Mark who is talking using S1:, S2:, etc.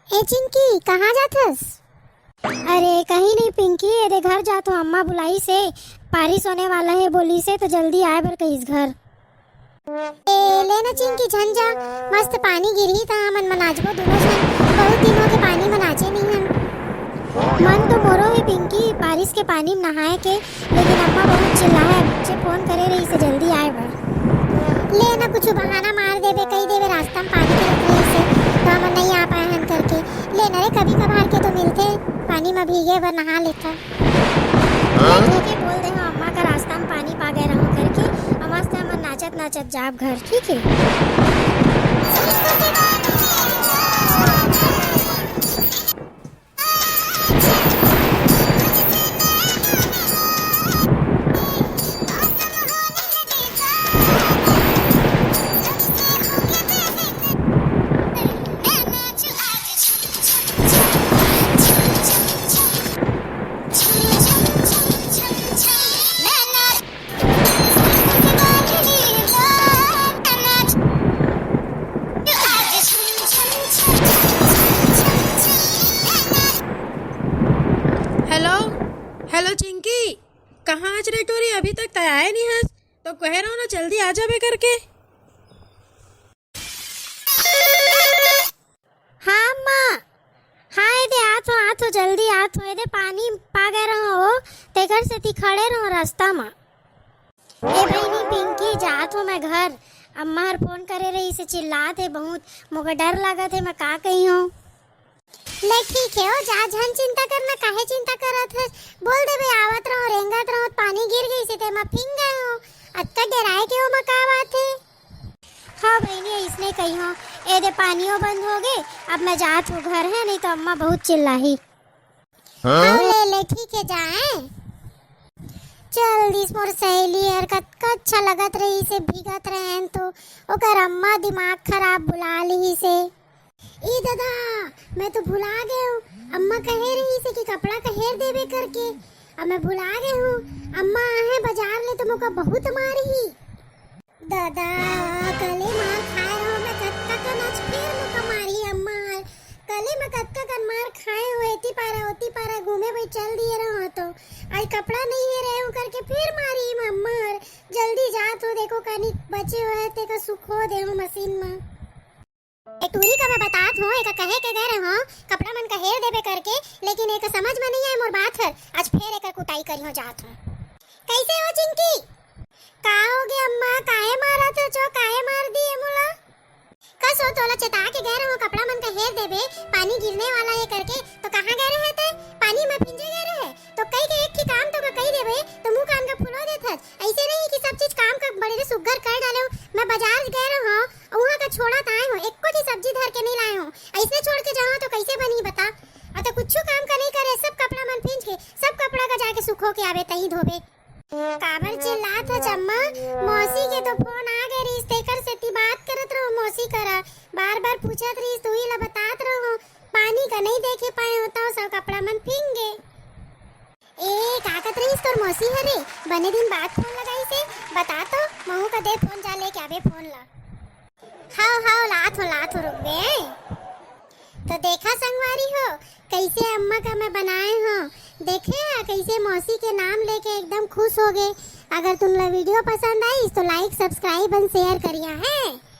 S1: ए चिंकी कहाँ जाथस? अरे कहीं नहीं पिंकी, ये घर जातो। अम्मा बुलाई से बारिश होने वाला है बोली से, तो जल्दी आए बर कहीं घर। ए लेना चिंकी झंझा मस्त पानी गिरी था मन मनाजबो दोनों जन। बहुत दिनों के पानी में नाचे नहीं हम। मन तो मोरो है पिंकी बारिश के पानी में नहाए के, लेकिन अम्मा बहुत चिल्लाए बच्चे फोन करे रही से जल्दी आए बर। लेना कुछ बहाना मार देवे कही देवे रास्ता में पानी के रुक रही से, तो हम नहीं आ पाए हन करके। लेना रे कभी कभार के तो मिलते पानी में भीगे बर नहा लेता। ठीक है बोल दे हम अम्मा का रास्ता में पानी पा गए रहो करके, अम्मा से हम नाचत नाचत जाब घर। ठीक है।
S2: हेलो हेलो चिंकी, कहाँ आज रे टोरी? अभी तक तय आए नहीं हस, तो कह रहा हूँ ना जल्दी आ जाबे करके।
S1: हाँ माँ, हाँ दे आथो जल्दी आथो। दे पानी पा गए रहो तेकर से ती खड़े रहो रास्ता में। ए बहनी पिंकी जात हो मैं घर। अम्मा हर फोन करे रही से चिल्लात है बहुत, मुझे डर लागत है मैं का कही हूँ। ले ठीक है हो जा, झन चिंता करना काहे चिंता करत है। बोल दे बे आवत रहो रेंगत रहो, पानी गिर गई से ते मैं फिंग गए हो। अत्ता डराए के हो मैं का बात है। हाँ बहनी इसने कही हो। ए दे पानियों बंद हो गए, अब मैं जात हूँ घर है, नहीं तो अम्मा बहुत चिल्लाई। हाँ ले ठीक है जाए। चल दिस मोर सहेली यार कतका अच्छा लगत रही से भीगत रहे तो ओकर अम्मा दिमाग खराब बुला ली से। ई दादा मैं तो भुला गए हूँ, अम्मा कहे रही से कि कपड़ा कहेर देवे करके। अब मैं भुला गए हूँ, अम्मा आहे बाजार ले तो मुका बहुत मारी। दादा कले मार खाए हो मैं कत्ता का नाच फिर मुका मारी अम्मा। कले मैं कत्ता का मार खाए हो, एती पारा घूमे भाई चल दिए रहो तो आज कपड़ा नहीं है रहे हूँ करके फिर मारी अम्मा। जल्दी जा तो देखो कनी बचे हुए ते का सुखो दे हूँ मशीन में। एक टूरी का मैं बतात हूँ, एक कहे के गए रहो कपड़ा मन का हेर देवे करके, लेकिन एक समझ में नहीं आए मोर बात है। आज फिर एक कुटाई करियो जात हूँ। कैसे हो चिंकी? का हो गया अम्मा? काहे मारा तो जो काहे मार दी है मोला? कस हो तोला चेता के गए रहो कपड़ा मन का हेर देवे, पानी गिरने वाला है करके, तो कहाँ गए रहे थे? पानी में भिंजे गए रहे तो कई के एक ही काम तो कही देवे तो मुंह कान का फुलो देत है। ऐसे नहीं कि सब चीज काम का बड़े सुग्घर कर डाले हूँ। मैं बाजार गए रहो वहाँ का छोड़ा ताए हूँ, एक को ही सब्जी धर के नहीं लाए हूँ। ऐसे छोड़ के जाओ तो कैसे बनी बता? तो कुछ काम का नहीं करे, सब कपड़ा मन भींज के सब कपड़ा का जाके सुखो के आवे तही धोबे। काबर चिल्लात है जम्मा? मौसी के तो फोन आ गए रही तेकर से ती बात करत रहो मौसी करा। बार बार पूछत रही तू ही ला बतात रहो, पानी का नहीं देखे पाए होता सब कपड़ा मन भींगे। ए काकत रही तोर मौसी हरे बने दिन बाद फोन लगाई से बता तो महू का दे फोन जा लेके आवे फोन ला। हाओ लात हो रुक बे। तो देखा संगवारी हो कैसे अम्मा का मैं बनाए हो, देखे कैसे मौसी के नाम लेके एकदम खुश हो गए। अगर तुम वीडियो पसंद आई तो लाइक सब्सक्राइब और शेयर करिया है।